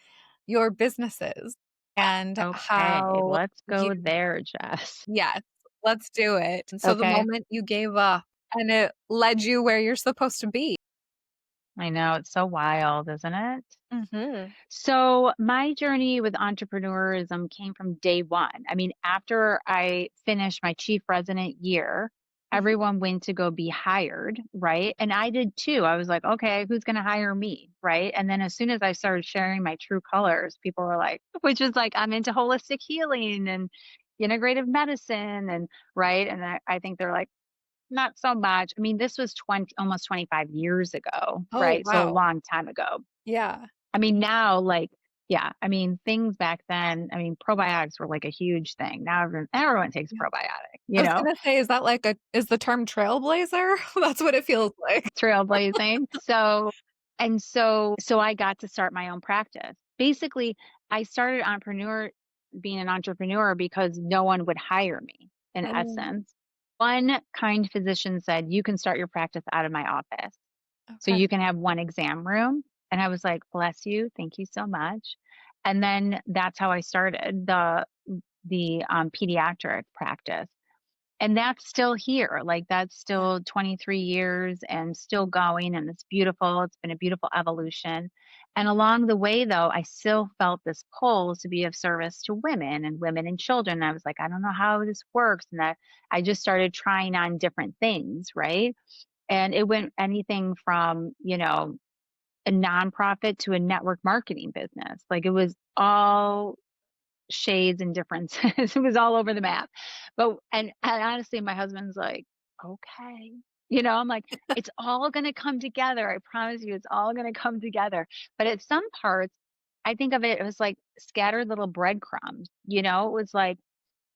your businesses and Okay, how let's you go there, Jess. yes, let's do it. And so the Okay. moment you gave up and it led you where you're supposed to be. I know, it's so wild, isn't it? Mhm, So my journey with entrepreneurism came from day one. I mean, after I finished my chief resident year, mhm. everyone went to go be hired, right? And I did too. I was like, okay, who's going to hire me? Right. And then as soon as I started sharing my true colors, people were like, which is like, I'm into holistic healing and integrative medicine and right. And I think they're like, not so much. I mean, this was 20, almost 25 years ago, Oh, right? So a wow. long time ago. Yeah. I mean, now, like, yeah, I mean, things back then, I mean, probiotics were like a huge thing. Now everyone takes Yeah. probiotic, I was gonna say, is that like a is the term trailblazer? That's what it feels like. trailblazing. So I got to start my own practice. Basically, I started being an entrepreneur because no one would hire me, in Oh, essence. One kind physician said, you can start your practice out of my office. So okay. you can have one exam room. And I was like, bless you. Thank you so much. And then that's how I started the pediatric practice. And that's still here, like, that's Yeah. still 23 years and still going, and it's beautiful, it's been a beautiful evolution, and along the way, though, I still felt this pull to be of service to women and children. I was like, "I don't know how this works," and I just started trying on different things, right? And it went anything from, a nonprofit to a network marketing business, like, it was all shades and differences. It was all over the map. And honestly, my husband's like, "Okay." I'm like, "It's all gonna come together. I promise you, it's all gonna come together." But at some parts, I think of it as like scattered little breadcrumbs, It was like,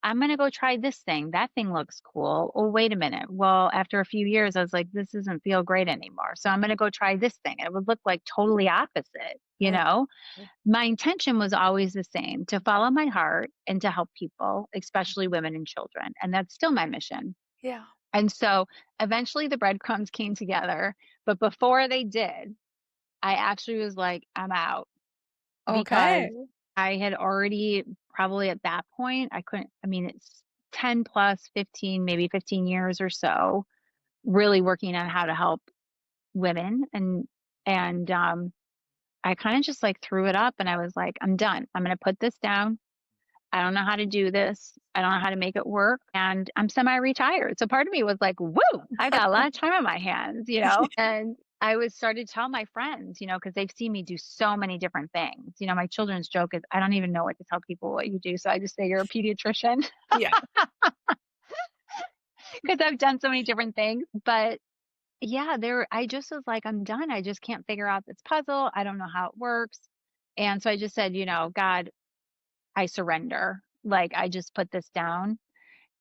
"I'm gonna go try this thing. That thing looks cool. Oh, wait a minute. Well, after a few years, I was like, this doesn't feel great anymore. So I'm gonna go try this thing." And it would look like totally opposite, you Oh, know? My intention was always the same, to follow my heart and to help people, especially women and children, and that's still my mission. yeah. And so, eventually the breadcrumbs came together, but before they did, I actually was like, "I'm out," because Okay. I had already probably at that point, I mean, it's 10 plus 15, maybe 15 years or so, really working on how to help women and I kinda just, like, threw it up and I was like, "I'm done. I'm gonna put this down. I don't know how to do this. I don't know how to make it work, and I'm semi-retired." So part of me was like, "Woo, I got a lot of time on my hands," And I was started to tell my friends, because they've seen me do so many different things. My children's joke is, I don't even know what to tell people what you do, so I just say you're a pediatrician Yeah. because I've done so many different things. But yeah, I just was like, "I'm done. I just can't figure out this puzzle. I don't know how it works." And so I just said, "God, I surrender. Like, I just put this down."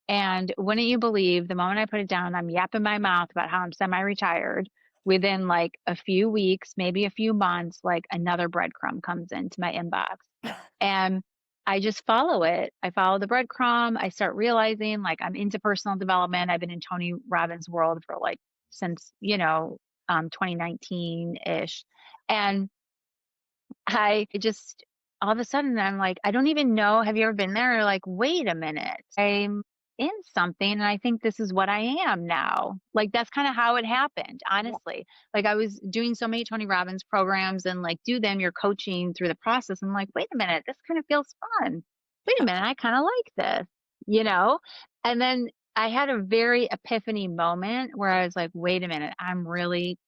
And wouldn't you believe, the moment I put it down, I'm yapping my mouth about how I'm semi-retired. Within like a few weeks, maybe a few months, like another breadcrumb comes into my inbox. And I just follow it. I follow the breadcrumb. I start realizing like I'm into personal development. I've been in Tony Robbins' world for like since, 2019 ish. And I just all of a sudden I'm like, I don't even know. Have you ever been there? You're like, wait a minute. I'm in something and I think this is what I am now. Like that's kind of how it happened, Yeah. honestly. Like I was doing so many Tony Robbins programs and like do them, you're coaching through the process. I'm like, wait a minute, this kind of feels fun. Wait a minute, I kind of like this, you know? And then I had a very epiphany moment where I was like, wait a minute, I'm really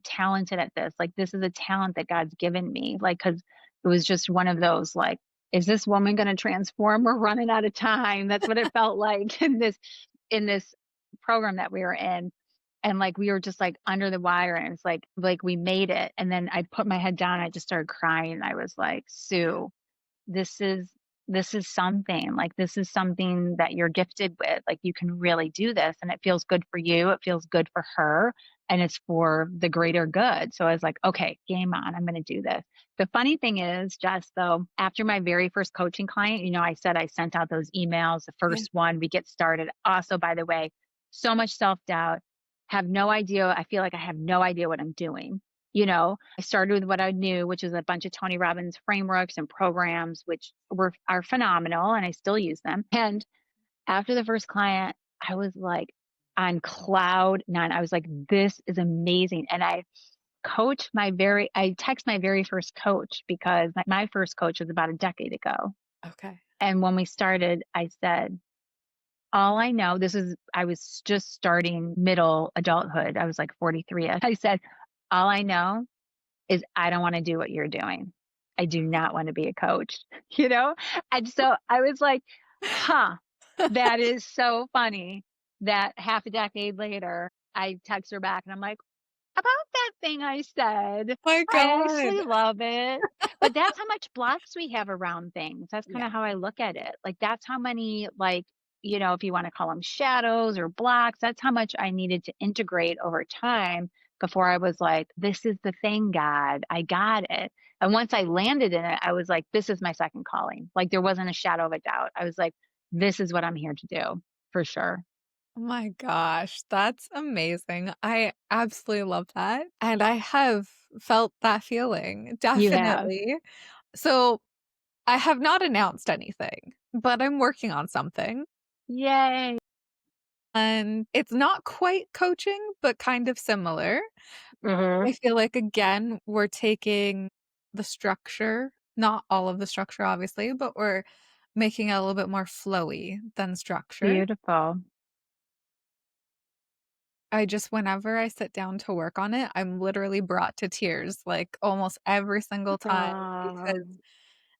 talented at this. Like, this is a talent that God's given me. Like, cause it was just one of those, like, is this woman going to transform? We're running out of time. That's what it felt like in this program that we were in. And like, we were just like under the wire and it's like we made it. And then I put my head down. I just started crying. I was like, Sue, this is this is something, like, this is something that you're gifted with, like, you can really do this, and it feels good for you, it feels good for her, and it's for the greater good. So I was like, "Okay, game on, I'm gonna do this." The funny thing is, Jess, though, after my very first coaching client, I said I sent out those emails, the Yeah. first one, we get started. Also, by the way, so much self-doubt, have no idea, I feel like I have no idea what I'm doing. I started with what I knew, which is a bunch of Tony Robbins frameworks and programs, which are phenomenal, and I still use them. And after the first client, I was like on cloud nine. I was like, "This is amazing." And I text my very first coach because my first coach was about a decade ago. Okay. And when we started, I said, "All I know," I was just starting middle adulthood. I was like 43. I said, "All I know is I don't wanna do what you're doing. I do not wanna be a coach," you know? And so I was like, "Huh, that is so funny," that half a decade later, I text her back and I'm like, "About that thing I said, My I god. actually love it." But that's how much blocks we have around things. That's Yeah. kinda how I look at it. Like, that's how many, like, if you wanna call them shadows or blocks, that's how much I needed to integrate over time before I was like, "This is the thing, God. I got it." And once I landed in it, I was like, "This is my second calling." Like, there wasn't a shadow of a doubt. I was like, "This is what I'm here to do, for sure." Oh my gosh, that's amazing. I absolutely love that, and I have felt that feeling, You have. definitely. So, I have not announced anything, but I'm working on something. Yay. And it's not quite coaching, but kind of similar. I Mhm. feel like, again, we're taking the structure, not all of the structure, obviously, but we're making it a little bit more flowy than structured. Beautiful. I just whenever I sit down to work on it, I'm literally brought to tears, like, almost every single time because Oh.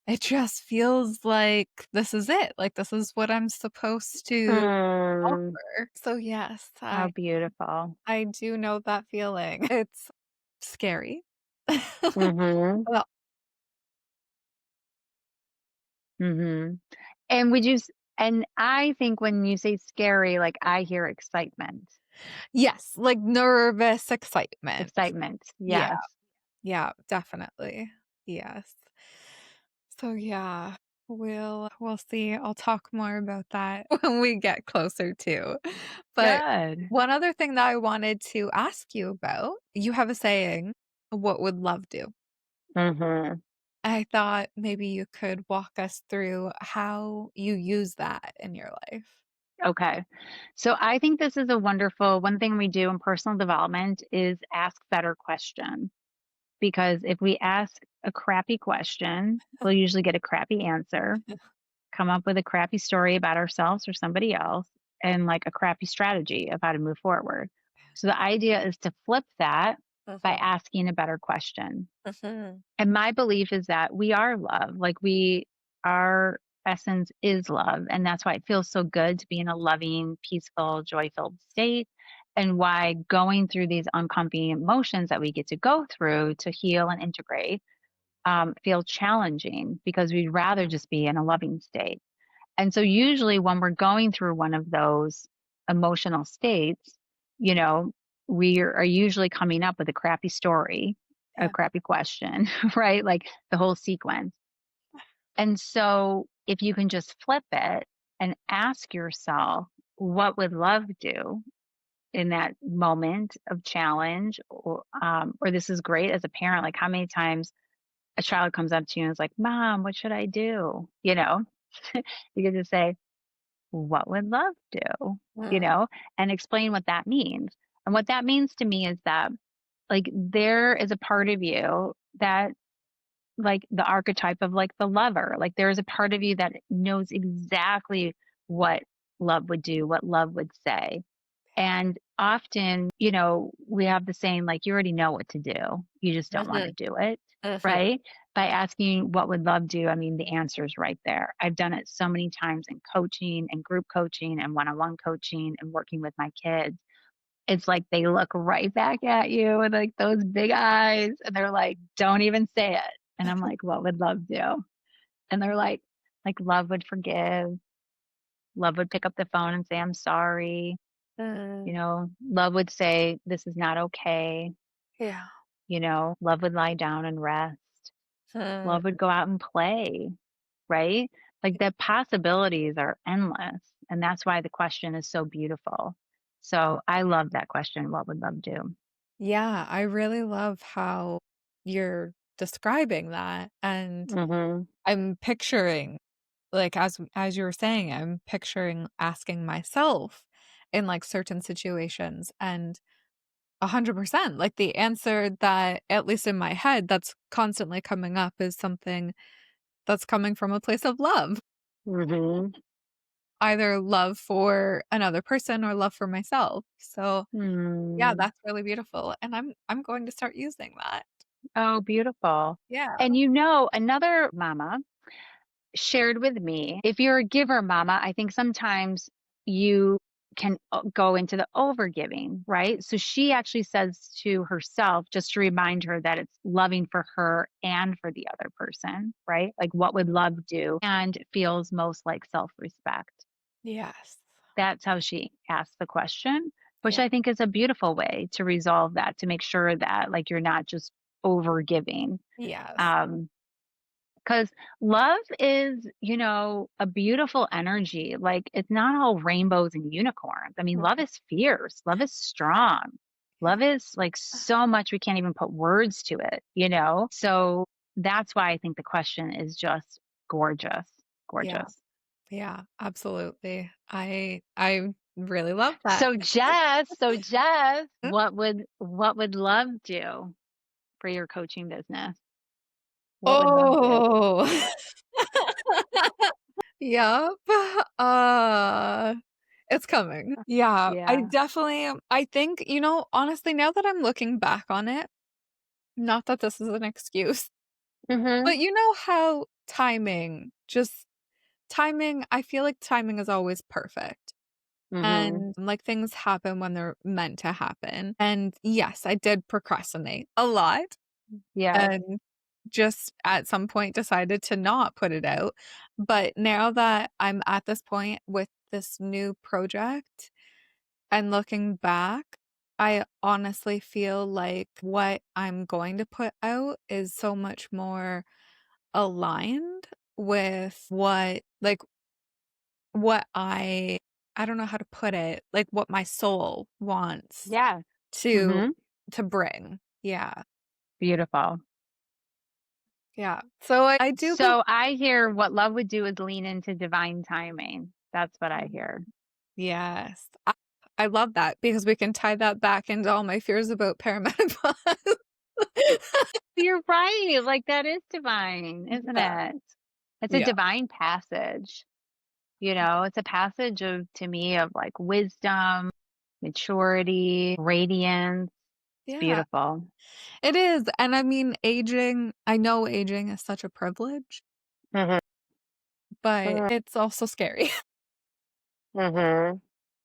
it just feels like this is it, like, this is what I'm supposed to Mm. offer. So, yes, How beautiful. I do know that feeling. It's scary. Mhm. Well, Mhm. And would you s and I think when you say scary, like, I hear excitement. yes, like, nervous excitement. Excitement, Yeah, yes. yeah, definitely. Yes. So, yeah, we'll see. I'll talk more about that when we get closer to. But Good. one other thing that I wanted to ask you about, you have a saying, "What would love do?" Mhm. I thought maybe you could walk us through how you use that in your life. Okay. So I think this is a wonderful one thing we do in personal development is ask better questions. Because if we ask a crappy question, we'll usually get a crappy answer, come up with a crappy story about ourselves or somebody else, and like a crappy strategy of how to move forward. So the idea is to flip that by Mhm, asking a better question. mhm. And my belief is that we are love. Like our essence is love. And that's why it feels so good to be in a loving, peaceful, joy filled state. And why going through these uncomfy emotions that we get to go through to heal and integrate feel challenging because we'd rather just be in a loving state. And so, usually, when we're going through one of those emotional states, you know, we are usually coming up with a crappy story, a Yeah. crappy question, right? Like the whole sequence. And so, if you can just flip it and ask yourself, what would love do in that moment of challenge? Or this is great as a parent. Like, how many times a child comes up to you and is like, Mom, what should I do? You get to say, what would love do? You Mm, know, and explain what that means. And what that means to me is that, like, there is a part of you that, like, the archetype of like the lover, like, there is a part of you that knows exactly what love would do, what love would say. And often, we have the saying, like, you already know what to do. You just don't want to mhm, do it. mhm. Right. By asking what would love do, I mean, the answer is right there. I've done it so many times in coaching and group coaching and one on one coaching and working with my kids. It's like they look right back at you with like those big eyes and they're like, don't even say it. And I'm like, what would love do? And they're like love would forgive. Love would pick up the phone and say, I'm sorry. Mm, Love would say, "This is not okay." yeah. Love would lie down and rest. Mm, Love would go out and play, right? Like the possibilities are endless. And that's why the question is so beautiful. So I love that question. What would love do? yeah, I really love how you're describing that, and Mhm. I'm picturing, like, as you were saying, I'm picturing asking myself in, like, certain situations, and 100%, like, the answer that, at least in my head, that's constantly coming up is something that's coming from a place of love. Mhm. Either love for another person or love for myself. So, yeah, Mm. that's really beautiful, and I'm going to start using that. Oh, beautiful. Yeah. And another mama shared with me, if you're a giver mama, I think sometimes you can go into the overgiving, right? So she actually says to herself, just to remind her that it's loving for her and for the other person, right? Like, what would love do? And feels most like self respect. Yes. That's how she asked the question, which Yeah. I think is a beautiful way to resolve that, to make sure that, like, you're not just over giving. Yes. Um, 'Cause love is, a beautiful energy. Like, it's not all rainbows and unicorns. I mean, love Mhm. is fierce. Love is strong. Yeah. Love is like so much we can't even put words to it? So that's why I think the question is just gorgeous. Yeah. Gorgeous. Yeah, absolutely. I Really love that. So Jess, what would love do for your coaching business? What would love do? Oh. Yep. Uh, it's coming. Yeah, Yeah. I think, honestly, now that I'm looking back on it, not that this is an excuse, Mhm. but you know how timing, I feel like timing is always perfect. Mhm. And, like, things happen when they're meant to happen. And yes, I did procrastinate a lot Yes. and just at some point decided to not put it out. But now that I'm at this point with this new project and looking back, I honestly feel like what I'm going to put out is so much more aligned with what I don't know how to put it, like, what my soul wants Yeah. to Mhm. to bring. Yeah, Beautiful. yeah. So I do believe. So I hear what love would do is lean into divine timing. That's what I hear. Yes. I love that because we can tie that back into all my fears about perimenopause. You're right. Like that is divine, isn't Yeah, it? It's a yeah, divine passage. It's a passage of to me of like wisdom, maturity, radiance. It's yeah. beautiful. It is, and I mean, I know aging is such a privilege, Mhm. but it's also scary. Mhm.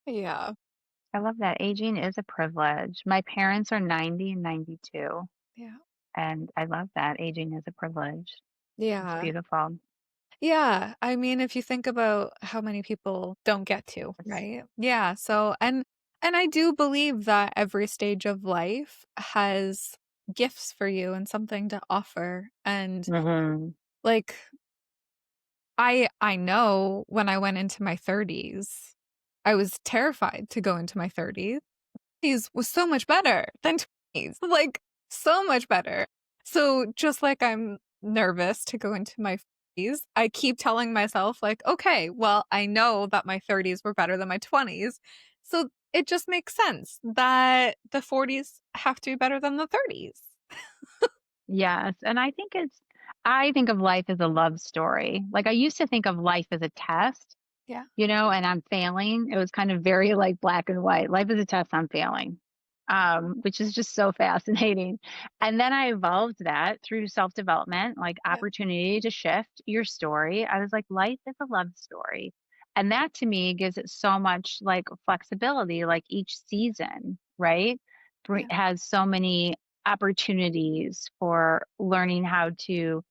Yeah, I love that. Aging is a privilege. My parents are 90 and 92, yeah, and I love that. Aging is a privilege. It's yeah. beautiful. Yeah, I mean, if you think about how many people don't get to, Yes. right? Yeah, so and I do believe that every stage of life has gifts for you and something to offer. And Mhm. like I know when I went into my 30s, I was terrified to go into my 30s. 30s was so much better than 20s, like, so much better. So, just like I'm nervous to go into my 40s, I keep telling myself, like, "Okay, well, I know that my 30s were better than my 20s, so it just makes sense that the 40s have to be better than the 30s." Yes, and I think of life as a love story. Like, I used to think of life as a test, Yeah, and I'm failing. It was kind of very, like, black and white. Life is a test, I'm failing, which is just so fascinating. And then I evolved that through self-development, like, yeah, opportunity to shift your story. I was like, life is a love story. And that to me gives it so much, like, flexibility, like, each season, right, yeah, has so many opportunities for learning how to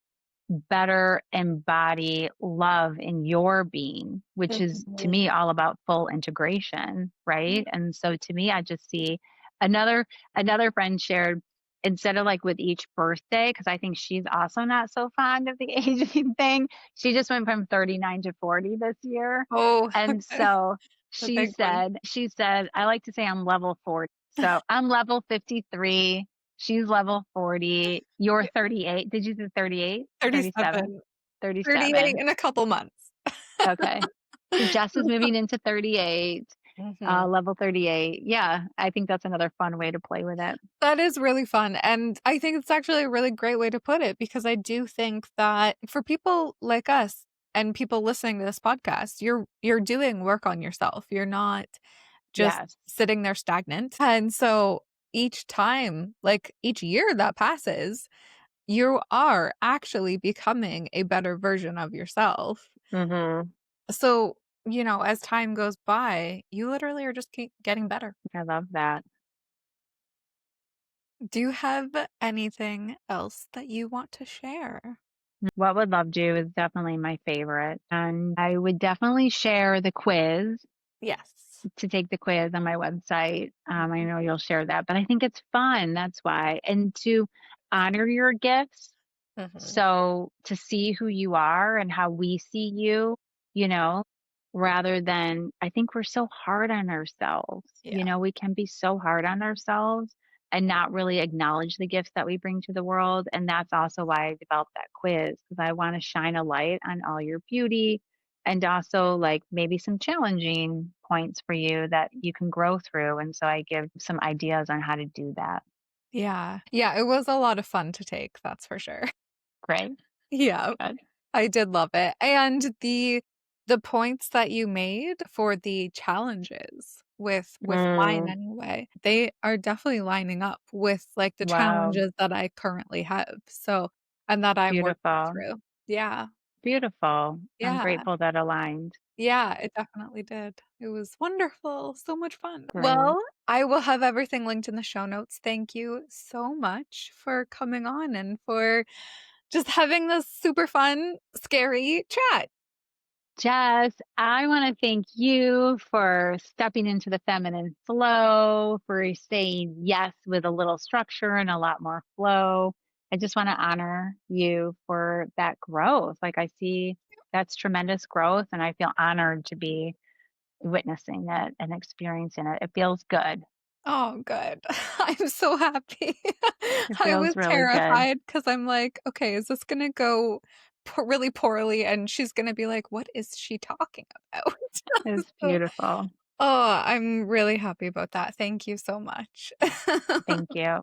better embody love in your being, which is to mhm, me all about full integration, yeah, right? And so to me, I just see another another friend shared instead of like with each birthday, because I think she's also not so fond of the aging thing. She just went from 39 to 40 this year. oh, And so the she big one. said, she said, I like to say I'm level 40. So I'm level 53. She's level 40. You're Yeah, 38. Did you say 38? 37. 37, 38 37. in a couple months. Okay. So Jess is moving into 38, Mhm. level 38. Yeah, I think that's another fun way to play with it. That is really fun, and I think it's actually a really great way to put it because I do think that for people like us and people listening to this podcast, you're doing work on yourself. You're not just Yes. sitting there stagnant. And so each time, like each year that passes, you are actually becoming a better version of yourself. Mhm. So, as time goes by, you literally are just keep getting better. I love that. Do you have anything else that you want to share? What would love do is definitely my favorite. And I would definitely share the quiz Yes. to take the quiz on my website. I Mhm. know you'll share that, but I think it's fun. That's why. And to honor your gifts. Mhm. So to see who you are and how we see you, you know, rather than I think we're so hard on ourselves. Yeah. We can be so hard on ourselves and not really acknowledge the gifts that we bring to the world. And that's also why I developed that quiz because I want to shine a light on all your beauty, and also like maybe some challenging points for you that you can grow through. And so I give some ideas on how to do that. Yeah. Yeah, it was a lot of fun to take, that's for sure. Great. Yeah. Good. I did love it, and the points that you made for the challenges with mine Mm, anyway, they are definitely lining up with, like, the wow. challenges that I currently have, so and that I'm working Beautiful. through. Yeah, Beautiful. I'm yeah, grateful that aligned. yeah, it definitely did. It was wonderful, so much fun. Great. Well, I will have everything linked in the show notes. Thank you so much for coming on and for just having this super fun, scary chat. Jess, I want to thank you for stepping into the feminine flow, for saying yes with a little structure and a lot more flow. I just want to honor you for that growth. Like, I see that's tremendous growth, and I feel honored to be witnessing it and experiencing it. It feels good. Oh, good. I'm so happy. It I was feels really good. terrified because 'cause I'm like, "Okay, is this gonna go really poorly?" And she's gonna be like, "What is she talking about?" It's So beautiful. oh, I'm really happy about that. Thank you so much. Thank you.